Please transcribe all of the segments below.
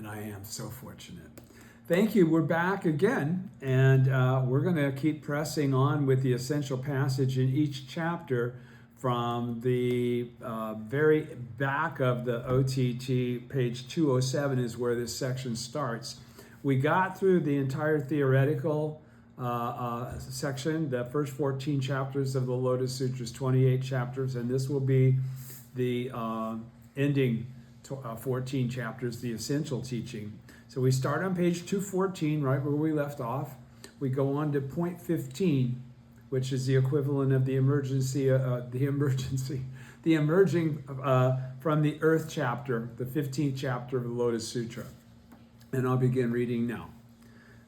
I am so fortunate. Thank you. We're back again, and we're going to keep pressing on with the essential passage in each chapter from the very back of the OTT. Page 207 is where this section starts. We got through the entire theoretical section, the first 14 chapters of the Lotus Sutras, 28 chapters, and this will be the ending 14 chapters, the essential teaching. So we start on page 214, right where we left off. We go on to point 15, which is the equivalent of the emerging from the earth chapter, the 15th chapter of the Lotus Sutra. And I'll begin reading now.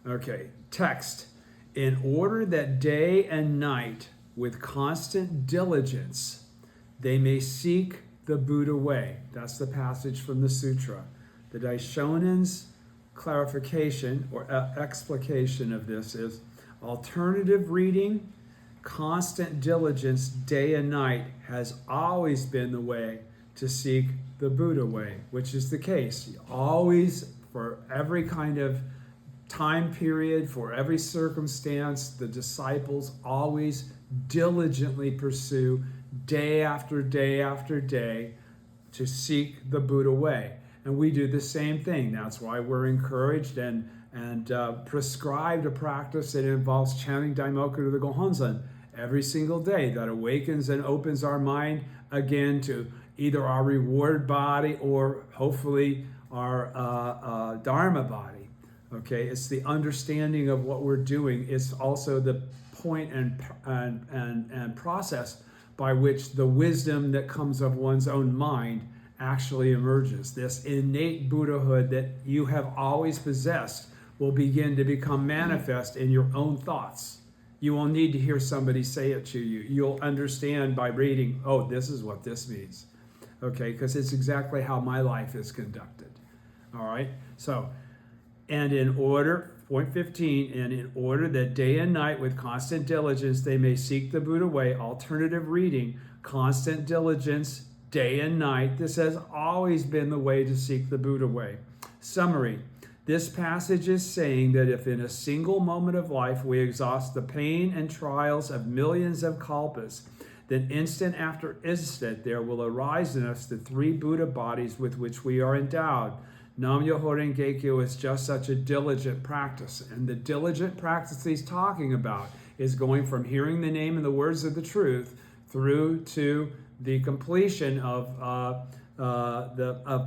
Okay, text. In order that day and night, with constant diligence, they may seek the Buddha way. That's the passage from the sutra. The Daishonin's clarification or explication of this is alternative reading, constant diligence day and night has always been the way to seek the Buddha way, which is the case. Always, for every kind of time period, for every circumstance, the disciples always diligently pursue day after day after day to seek the Buddha way. And we do the same thing. That's why we're encouraged and prescribed a practice that involves chanting Daimoku to the Gohonzon every single day. That awakens and opens our mind again to either our reward body or hopefully our Dharma body. Okay, it's the understanding of what we're doing. It's also the point and process by which the wisdom that comes of one's own mind actually emerges. This innate Buddhahood that you have always possessed will begin to become manifest in your own thoughts. You won't need to hear somebody say it to you. You'll understand by reading, oh, this is what this means. Okay, because it's exactly how my life is conducted. All right, so, and in order, point 15, and in order that day and night with constant diligence they may seek the Buddha way, alternative reading, constant diligence, day and night. This has always been the way to seek the Buddha way. Summary. This passage is saying that if in a single moment of life we exhaust the pain and trials of millions of kalpas, then instant after instant there will arise in us the three Buddha bodies with which we are endowed. Nam-myoho Renge-kyo is just such a diligent practice. And the diligent practice he's talking about is going from hearing the name and the words of the truth through to the completion of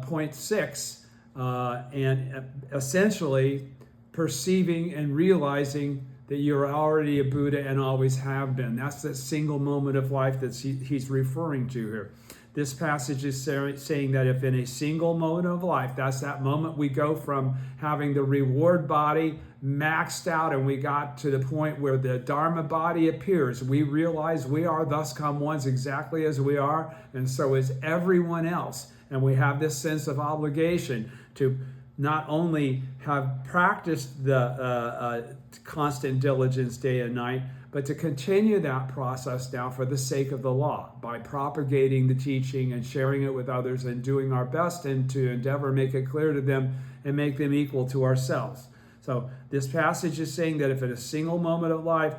point 6, and essentially perceiving and realizing that you're already a Buddha and always have been. That's that single moment of life that he's referring to here. This passage is saying that if in a single moment of life, that's that moment we go from having the reward body maxed out and we got to the point where the Dharma body appears, we realize we are thus come ones exactly as we are, and so is everyone else. And we have this sense of obligation to not only have practiced the constant diligence day and night, but to continue that process now for the sake of the law by propagating the teaching and sharing it with others and doing our best and to endeavor to make it clear to them and make them equal to ourselves. So this passage is saying that if in a single moment of life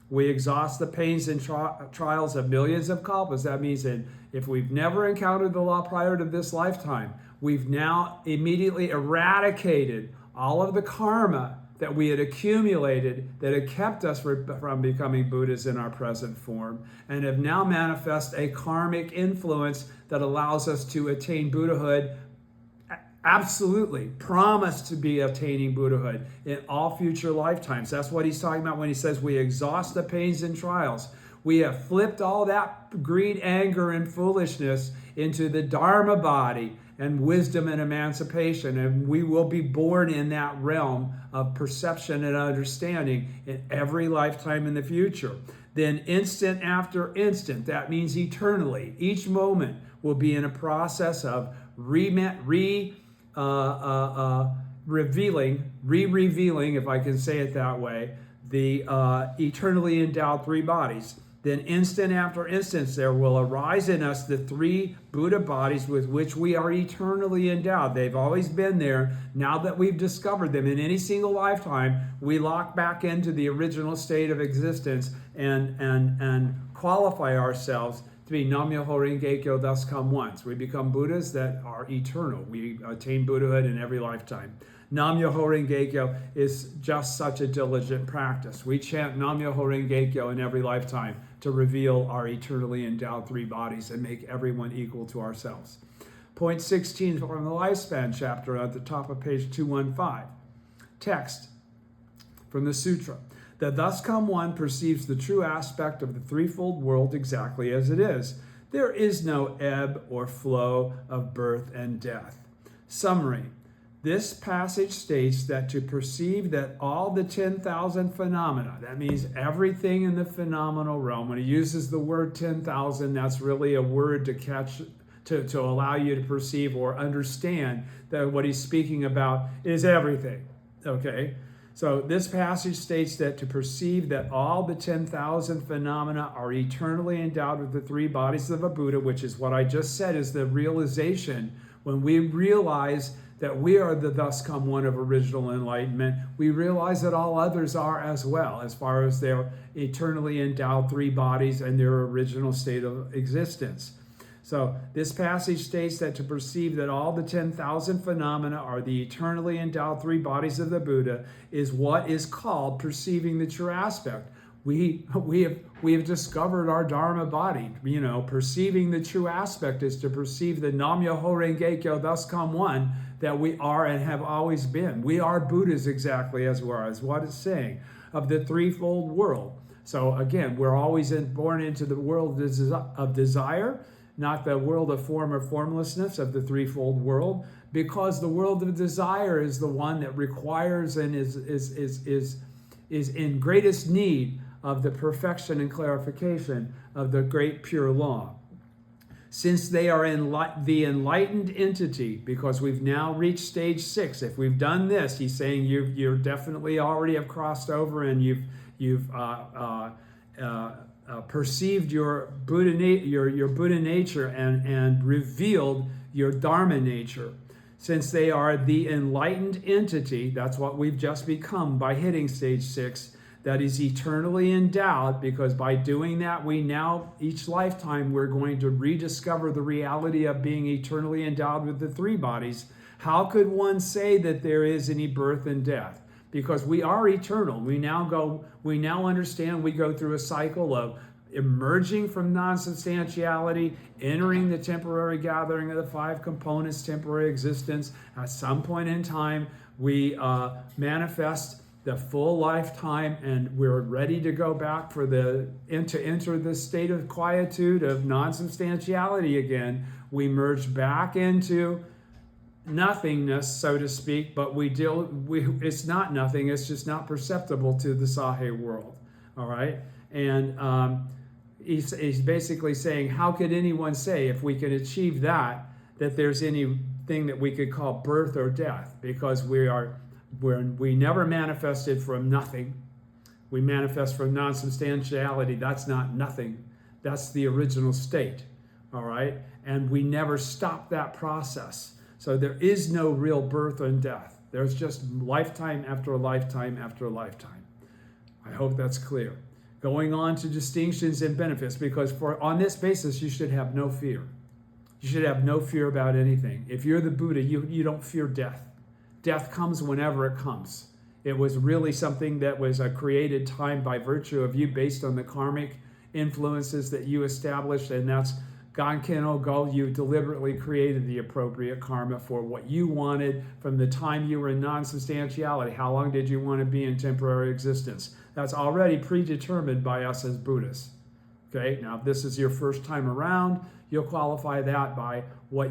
we exhaust the pains and trials of millions of kalpas, that means that if we've never encountered the law prior to this lifetime, we've now immediately eradicated all of the karma that we had accumulated that had kept us from becoming Buddhas in our present form, and have now manifest a karmic influence that allows us to attain Buddhahood, absolutely promised to be attaining Buddhahood in all future lifetimes. That's what he's talking about when he says we exhaust the pains and trials. We have flipped all that greed, anger, and foolishness into the Dharma body and wisdom and emancipation, and we will be born in that realm of perception and understanding in every lifetime in the future. Then instant after instant, that means eternally, each moment will be in a process of revealing, if I can say it that way, the eternally endowed three bodies. Then instant after instant there will arise in us the three Buddha bodies with which we are eternally endowed. They've always been there. Now that we've discovered them in any single lifetime, we lock back into the original state of existence and qualify ourselves to be Nam-myoho Renge-kyo, thus come once. We become Buddhas that are eternal. We attain Buddhahood in every lifetime. Nam-myoho Renge-kyo is just such a diligent practice. We chant Nam-myoho Renge-kyo in every lifetime to reveal our eternally endowed three bodies and make everyone equal to ourselves. Point 16 from the Lifespan chapter at the top of page 215. Text from the sutra. The thus come one perceives the true aspect of the threefold world exactly as it is. There is no ebb or flow of birth and death. Summary. This passage states that to perceive that all the 10,000 phenomena, that means everything in the phenomenal realm, when he uses the word 10,000, that's really a word to catch, to allow you to perceive or understand that what he's speaking about is everything, okay? So this passage states that to perceive that all the 10,000 phenomena are eternally endowed with the three bodies of a Buddha, which is what I just said is the realization. When we realize that we are the thus come one of original enlightenment, we realize that all others are as well, as far as their eternally endowed three bodies and their original state of existence. So this passage states that to perceive that all the 10,000 phenomena are the eternally endowed three bodies of the Buddha is what is called perceiving the true aspect. We have discovered our Dharma body. Perceiving the true aspect is to perceive the Nam-myoho Renge-kyo, thus come one, that we are and have always been. We are Buddhas exactly as we are, as what it's saying, of the threefold world. So again, we're always born into the world of desire, not the world of form or formlessness of the threefold world, because the world of desire is the one that requires and is in greatest need of the perfection and clarification of the great pure law. Since they are the enlightened entity, because we've now reached stage 6. If we've done this, he's saying you're definitely already have crossed over and you've perceived your Buddha nature and revealed your Dharma nature. Since they are the enlightened entity, that's what we've just become by hitting stage 6, that is eternally endowed, because by doing that, we now, each lifetime, we're going to rediscover the reality of being eternally endowed with the three bodies. How could one say that there is any birth and death? Because we are eternal. We now understand we go through a cycle of emerging from non-substantiality, entering the temporary gathering of the five components, temporary existence. At some point in time, we manifest the full lifetime, and we're ready to go back to enter the state of quietude of non-substantiality again. We merge back into nothingness, so to speak, but it's not nothing, it's just not perceptible to the Sahe world. All right? And he's basically saying, how could anyone say, if we can achieve that there's anything that we could call birth or death? Because we never manifested from nothing. We manifest from non-substantiality. That's not nothing. That's the original state. All right? And we never stop that process. So there is no real birth and death. There's just lifetime after lifetime after lifetime. I hope that's clear. Going on to distinctions and benefits, because on this basis, you should have no fear. You should have no fear about anything. If you're the Buddha, you don't fear death. Death comes whenever it comes. It was really something that was a created time by virtue of you based on the karmic influences that you established, and that's Ganken Ogo. You deliberately created the appropriate karma for what you wanted from the time you were in non-substantiality. How long did you want to be in temporary existence? That's already predetermined by us as Buddhists. Okay, now if this is your first time around, you'll qualify that by what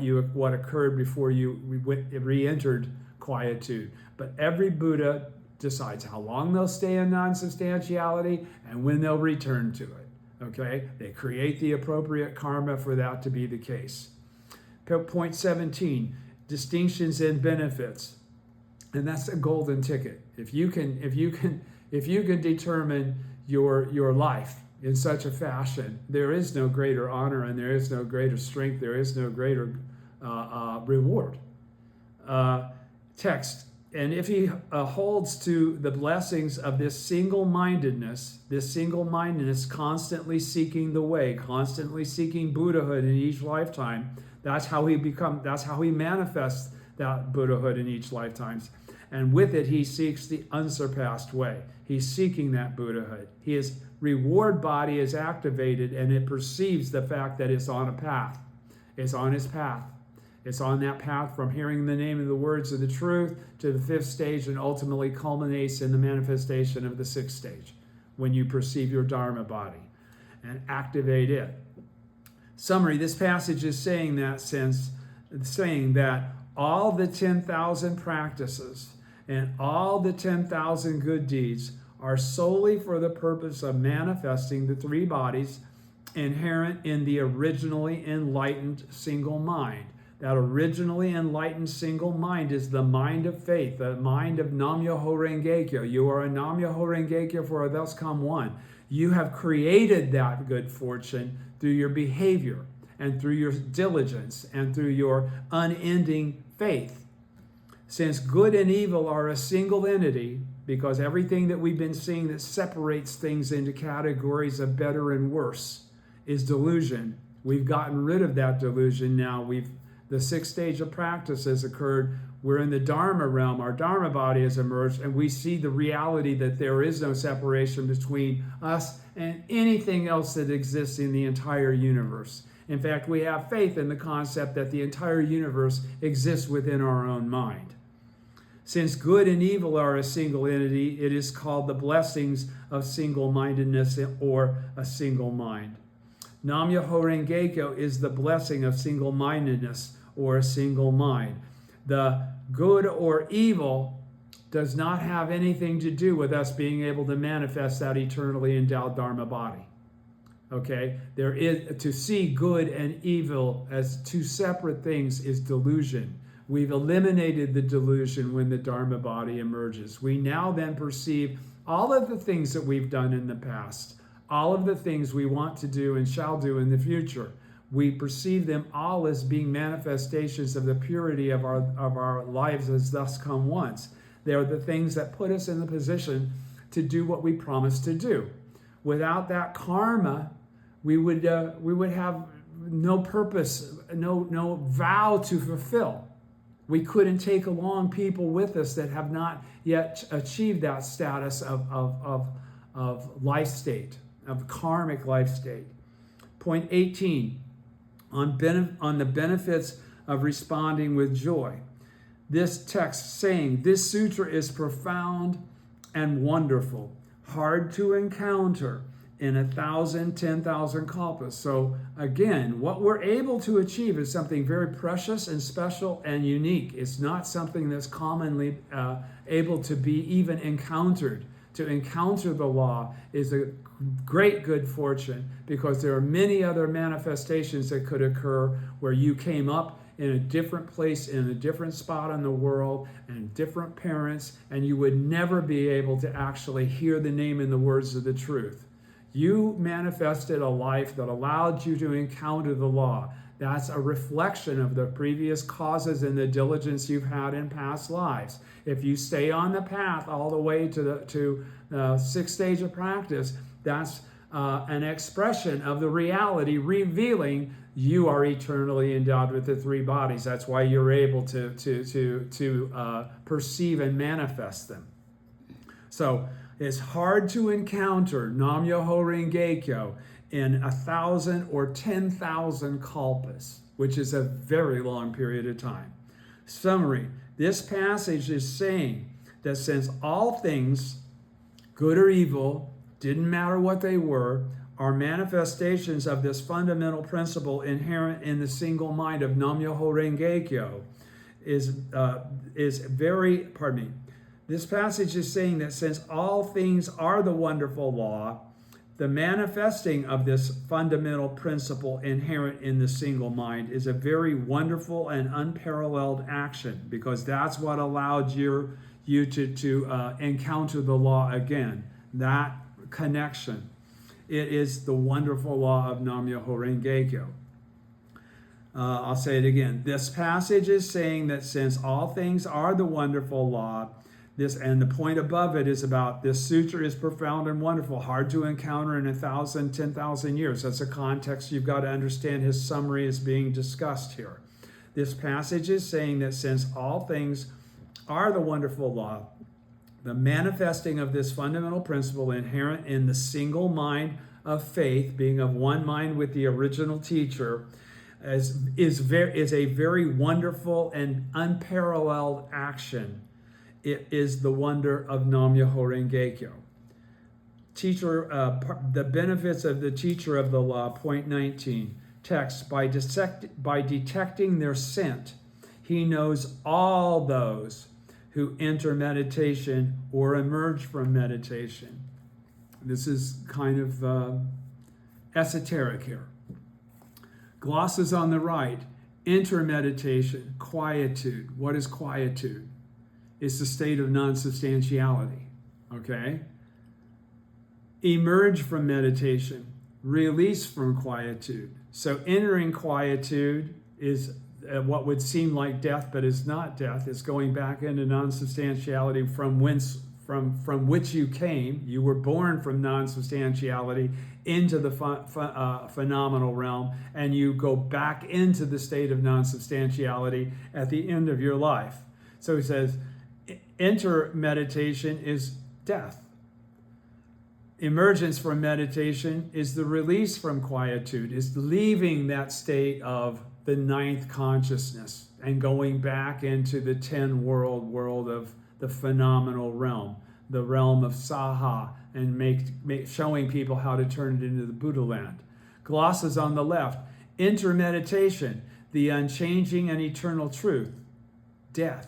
occurred before you re-entered quietude. But every Buddha decides how long they'll stay in non-substantiality and when they'll return to it. Okay? They create the appropriate karma for that to be the case. Point 17, distinctions and benefits. And that's a golden ticket. If you can determine your life, in such a fashion, there is no greater honor and there is no greater strength, there is no greater reward. Text. And if he holds to the blessings of this single-mindedness, constantly seeking the way, constantly seeking Buddhahood in each lifetime, that's how he manifests that Buddhahood in each lifetime. And with it, he seeks the unsurpassed way. He's seeking that Buddhahood. His reward body is activated, and it perceives the fact that it's on a path. It's on his path. It's on that path from hearing the name of the words of the truth to the 5th stage, and ultimately culminates in the manifestation of the 6th stage, when you perceive your Dharma body and activate it. Summary, this passage is saying that all the 10,000 practices and all the 10,000 good deeds are solely for the purpose of manifesting the 3 bodies inherent in the originally enlightened single mind. That originally enlightened single mind is the mind of faith, the mind of Nam-myoho Renge-kyo. You are a Nam-myoho Renge-kyo, for thus come one. You have created that good fortune through your behavior and through your diligence and through your unending faith. Since good and evil are a single entity, because everything that we've been seeing that separates things into categories of better and worse is delusion. We've gotten rid of that delusion now. The 6th stage of practice has occurred. We're in the Dharma realm. Our Dharma body has emerged, and we see the reality that there is no separation between us and anything else that exists in the entire universe. In fact, we have faith in the concept that the entire universe exists within our own mind. Since good and evil are a single entity, it is called the blessings of single-mindedness, or a single mind. Nam-myoho Renge-kyo is the blessing of single-mindedness, or a single mind. The good or evil does not have anything to do with us being able to manifest that eternally endowed Dharma body. Okay? There is, to see good and evil as 2 separate things is delusion. We've eliminated the delusion when the Dharma body emerges. We now then perceive all of the things that we've done in the past, all of the things we want to do and shall do in the future. We perceive them all as being manifestations of the purity of our lives as thus come once. They are the things that put us in the position to do what we promised to do. Without that karma, we would have no purpose, no vow to fulfill. We couldn't take along people with us that have not yet achieved that status of life state, of karmic life state. Point 18. On the benefits of responding with joy. This text saying, this sutra is profound and wonderful, hard to encounter in 1,000, 10,000 kalpas. So again, what we're able to achieve is something very precious and special and unique. It's not something that's commonly able to be even encountered. To encounter the law is a great good fortune, because there are many other manifestations that could occur where you came up in a different place, in a different spot in the world, and different parents, and you would never be able to actually hear the name and the words of the truth. You manifested a life that allowed you to encounter the law. That's a reflection of the previous causes and the diligence you've had in past lives. If you stay on the path all the way to the 6th stage of practice, that's an expression of the reality revealing you are eternally endowed with the 3 bodies. That's why you're able to perceive and manifest them. So it's hard to encounter Nam-myoho Renge-kyo in 1,000 or 10,000 kalpas, which is a very long period of time. Summary, this passage is saying that since all things, good or evil, didn't matter what they were, are manifestations of this fundamental principle inherent in the single mind of Nam-myoho Renge-kyo, this passage is saying that since all things are the wonderful law, the manifesting of this fundamental principle inherent in the single mind is a very wonderful and unparalleled action, because that's what allowed you to encounter the law again, that connection. It is the wonderful law of Nam-myoho Renge-kyo. I'll say it again. This passage is saying that since all things are the wonderful law, and the point above it is about this sutra is profound and wonderful, hard to encounter in 1,000, 10,000 years. That's a context you've got to understand. His summary is being discussed here. This passage is saying that since all things are the wonderful law, the manifesting of this fundamental principle inherent in the single mind of faith, being of one mind with the original teacher, is a very wonderful and unparalleled action. It is the wonder of Nam-myoho Renge-kyo. The benefits of the teacher of the law, point 19. Text, by detecting their scent, he knows all those who enter meditation or emerge from meditation. This is kind of esoteric here. Glosses on the right, enter meditation, quietude. What is quietude? It's the state of non-substantiality, okay? Emerge from meditation, release from quietude. So entering quietude is what would seem like death, but is not death. It's going back into non-substantiality from which you came. You were born from non-substantiality into the phenomenal realm, and you go back into the state of non-substantiality at the end of your life. So he says, enter meditation is death. Emergence from meditation is the release from quietude, is leaving that state of the ninth consciousness and going back into the 10-world of the phenomenal realm, the realm of Saha, and showing people how to turn it into the Buddha land. Glosses on the left, enter meditation, the unchanging and eternal truth, death.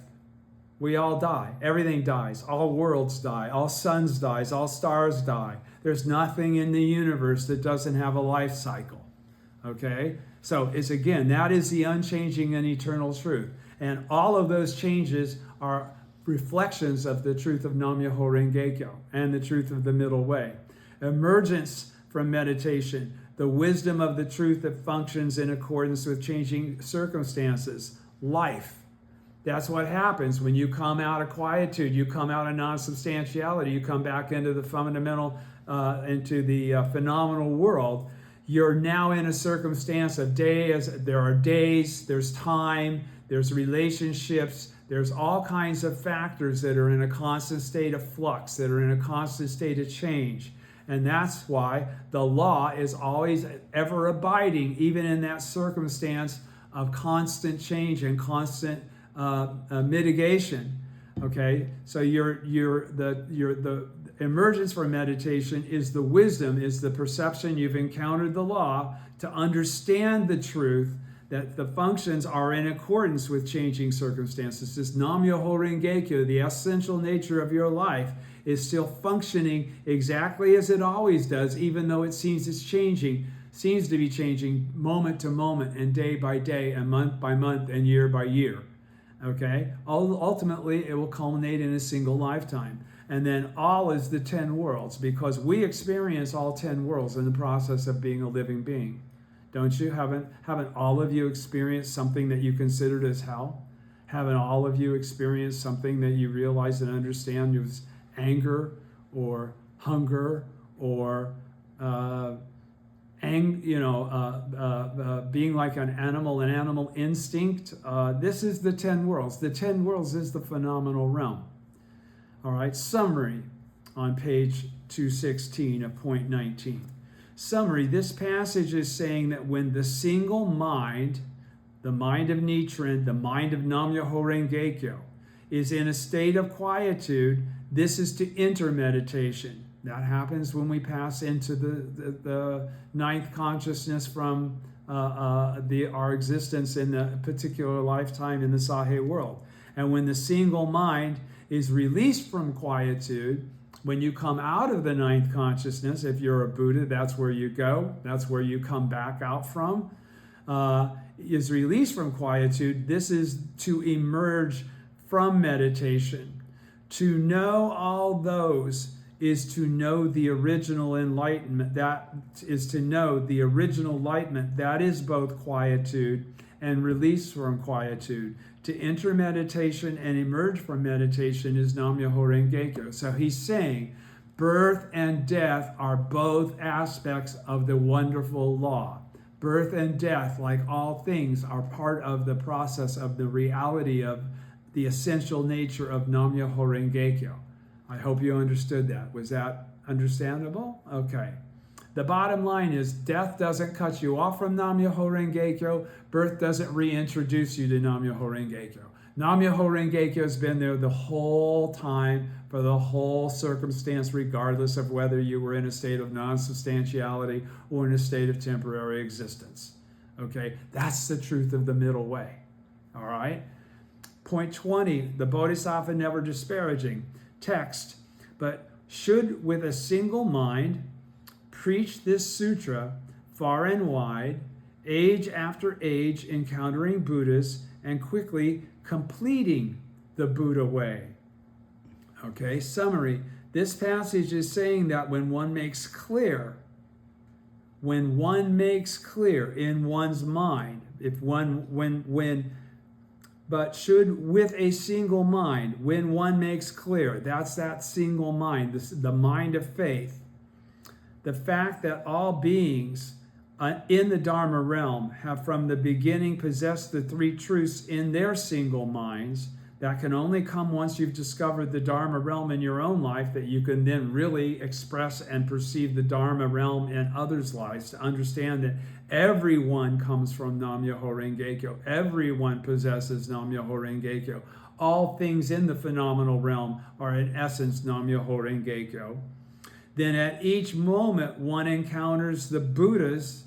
We all die. Everything dies. All worlds die. All suns die. All stars die. There's nothing in the universe that doesn't have a life cycle. Okay? So it's again, that is the unchanging and eternal truth. And all of those changes are reflections of the truth of Nam-myoho Renge-kyo and the truth of the middle way. Emergence from meditation, the wisdom of the truth that functions in accordance with changing circumstances. Life. That's what happens when you come out of quietude, you come out of non-substantiality, you come back into the fundamental, into the phenomenal world. You're now in a circumstance of there are days, there's time, there's relationships, there's all kinds of factors that are in a constant state of flux, that are in a constant state of change. And that's why the law is always ever abiding, even in that circumstance of constant change and constant mitigation. Okay, so the emergence from meditation is the wisdom, is the perception you've encountered the law to understand the truth that the functions are in accordance with changing circumstances. This Nam-myoho Renge-kyo, the essential nature of your life, is still functioning exactly as it always does, even though it seems to be changing moment to moment and day by day and month by month and year by year. Okay? Ultimately, it will culminate in a single lifetime. And then all is the 10 worlds, because we experience all 10 worlds in the process of being a living being. Don't you? Haven't all of you experienced something that you considered as hell? Haven't all of you experienced something that you realize and understand was anger or hunger or being like an animal instinct? This is the 10 worlds. The 10 worlds is the phenomenal realm. All right, summary on page 216 of point 19. Summary, this passage is saying that when the single mind, the mind of Nichiren, the mind of Nam-myoho Renge-kyo, is in a state of quietude, this is to enter meditation. That happens when we pass into the ninth consciousness from our existence in the particular lifetime in the Sahe world. And when the single mind is released from quietude, when you come out of the ninth consciousness, if you're a Buddha, that's where you go. That's where you come back out from. Is released from quietude. This is to emerge from meditation. To know all those is to know the original enlightenment. That is to know the original enlightenment. That is both quietude and release from quietude. To enter meditation and emerge from meditation is Nam-myoho Renge Kyo. So he's saying birth and death are both aspects of the wonderful law. Birth and death, like all things, are part of the process of the reality of the essential nature of Nam-myoho Renge Kyo. I hope you understood that. Was that understandable? Okay. The bottom line is death doesn't cut you off from Nam-myoho Renge Kyo. Birth doesn't reintroduce you to Nam-myoho Renge Kyo. Nam-myoho Renge Kyo has been there the whole time for the whole circumstance, regardless of whether you were in a state of non-substantiality or in a state of temporary existence. Okay? That's the truth of the middle way. All right? Point 20, the Bodhisattva never disparaging. Text, but should with a single mind preach this sutra far and wide, age after age, encountering Buddhas and quickly completing the Buddha way. Okay, summary. This passage is saying that when one makes clear in one's mind, but should with a single mind, when one makes clear, that's that single mind, the mind of faith, the fact that all beings in the Dharma realm have from the beginning possessed the three truths in their single minds. That can only come once you've discovered the Dharma realm in your own life, that you can then really express and perceive the Dharma realm in others' lives, to understand that everyone comes from Nam-myoho Renge Kyo. Everyone possesses Nam-myoho Renge Kyo. All things in the phenomenal realm are in essence Nam-myoho Renge Kyo. Then at each moment one encounters the Buddhas,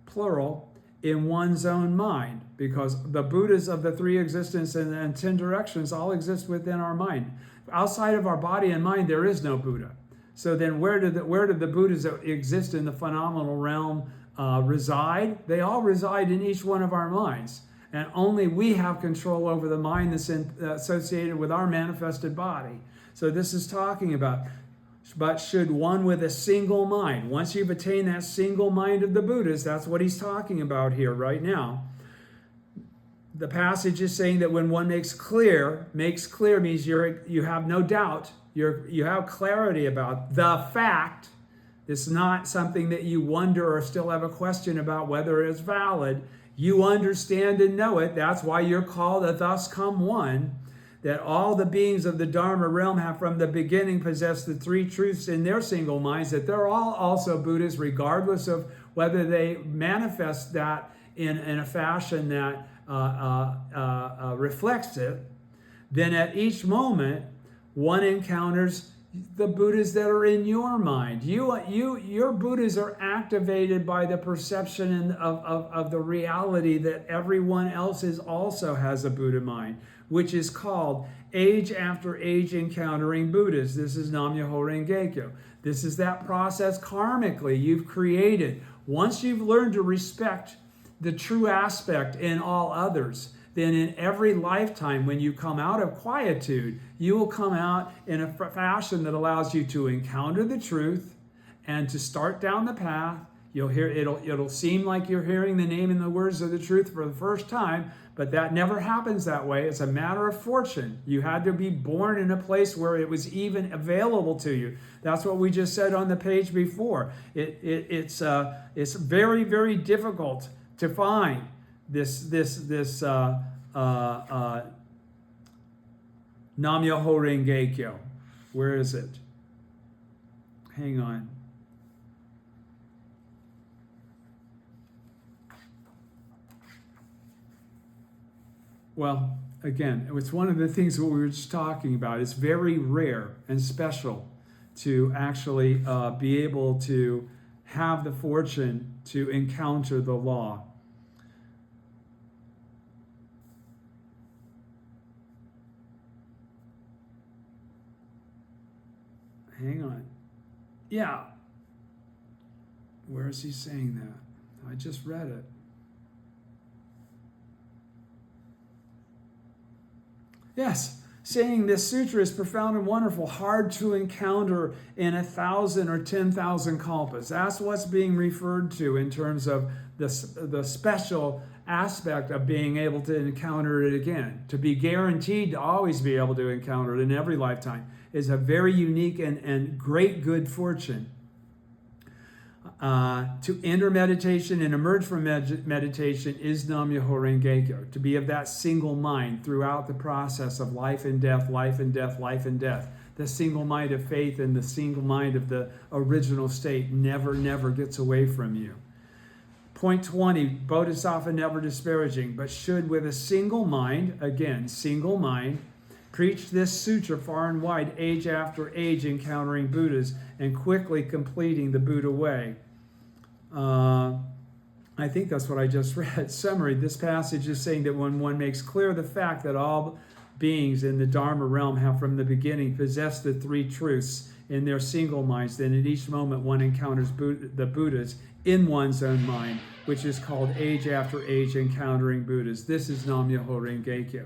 plural, in one's own mind, because the Buddhas of the three existences and 10 directions all exist within our mind. Outside of our body and mind, there is no Buddha. So then where do the Buddhas that exist in the phenomenal realm reside? They all reside in each one of our minds. And only we have control over the mind that's associated with our manifested body. So this is talking about, but should one with a single mind, once you've attained that single mind of the Buddhas, that's what he's talking about here right now. The passage is saying that when one makes clear means you have no doubt, you have clarity about the fact. It's not something that you wonder or still have a question about whether it's valid. You understand and know it. That's why you're called a thus come one. That all the beings of the Dharma realm have from the beginning possessed the three truths in their single minds, that they're all also Buddhas, regardless of whether they manifest that in a fashion that reflects it. Then at each moment, one encounters the Buddhas that are in your mind. Your Buddhas are activated by the perception of the reality that everyone else also has a Buddha mind, which is called age after age encountering Buddhas. This is Nam-myoho Renge Kyo. This is that process karmically you've created. Once you've learned to respect the true aspect in all others, then in every lifetime when you come out of quietude, you will come out in a fashion that allows you to encounter the truth and to start down the path. You'll hear it'll seem like you're hearing the name and the words of the truth for the first time, but that never happens that way. It's a matter of fortune. You had to be born in a place where it was even available to you. That's what we just said on the page before. It's very, very difficult to find this Nam-myoho Renge Kyo. Where is it? Hang on. Well, again, it's one of the things that we were just talking about. It's very rare and special to actually be able to have the fortune to encounter the law. Hang on. Yeah. Where is he saying that? I just read it. Yes. saying this sutra is profound and wonderful, hard to encounter in 1,000 or 10,000 kalpas. That's what's being referred to in terms of the special aspect of being able to encounter it again. To be guaranteed to always be able to encounter it in every lifetime is a very unique and great good fortune. To enter meditation and emerge from meditation is Nam-myoho Renge Kyo. To be of that single mind throughout the process of life and death, life and death, life and death. The single mind of faith and the single mind of the original state never gets away from you. Point 20, Bodhisattva never disparaging, but should with a single mind, again, single mind, preach this sutra far and wide, age after age, encountering Buddhas and quickly completing the Buddha way. I think that's what I just read. Summary, this passage is saying that when one makes clear the fact that all beings in the Dharma realm have from the beginning possessed the three truths in their single minds, then at each moment one encounters the Buddhas in one's own mind, which is called age after age encountering Buddhas. This is Nam-myoho Renge Kyo.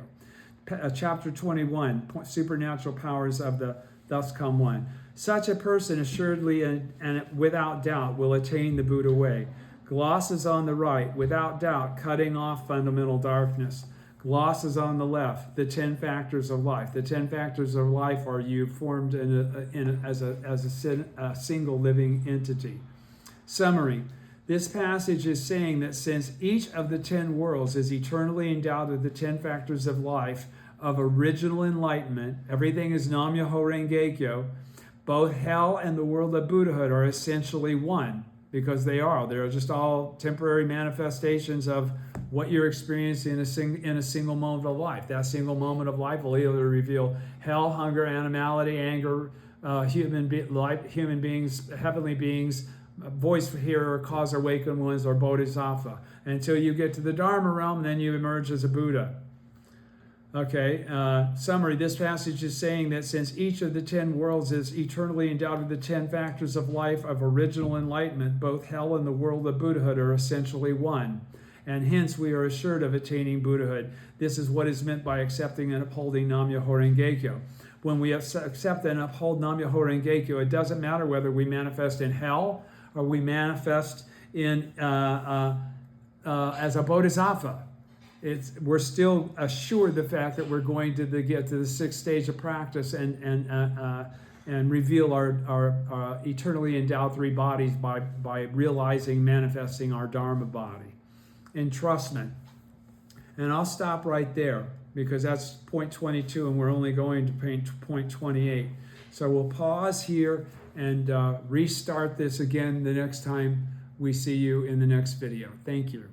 Chapter 21, Supernatural Powers of the Thus Come One. Such a person assuredly and without doubt will attain the Buddha way. Glosses on the right, without doubt, cutting off fundamental darkness. Glosses on the left, the 10 factors of life. The 10 factors of life are you formed as a single living entity. Summary. This passage is saying that since each of the 10 worlds is eternally endowed with the 10 factors of life, of original enlightenment, everything is Nam-myoho Renge Kyo, both hell and the world of Buddhahood are essentially one, because they are. They're just all temporary manifestations of what you're experiencing in a single moment of life. That single moment of life will either reveal hell, hunger, animality, anger, human beings, heavenly beings, voice hearer, cause awakened ones, or bodhisattva. Until you get to the Dharma realm, then you emerge as a Buddha. Okay, summary. This passage is saying that since each of the 10 worlds is eternally endowed with the 10 factors of life of original enlightenment, both hell and the world of Buddhahood are essentially one. And hence we are assured of attaining Buddhahood. This is what is meant by accepting and upholding Nam-myoho Renge Kyo. When we accept and uphold Nam-myoho Renge Kyo, it doesn't matter whether we manifest in hell or we manifest in as a bodhisattva. We're still assured the fact that we're going to get to the 6th stage of practice and reveal our eternally endowed 3 bodies by realizing, manifesting our Dharma body. Entrustment. And I'll stop right there because that's point 22 and we're only going to point 28. So we'll pause here and restart this again the next time we see you in the next video. Thank you.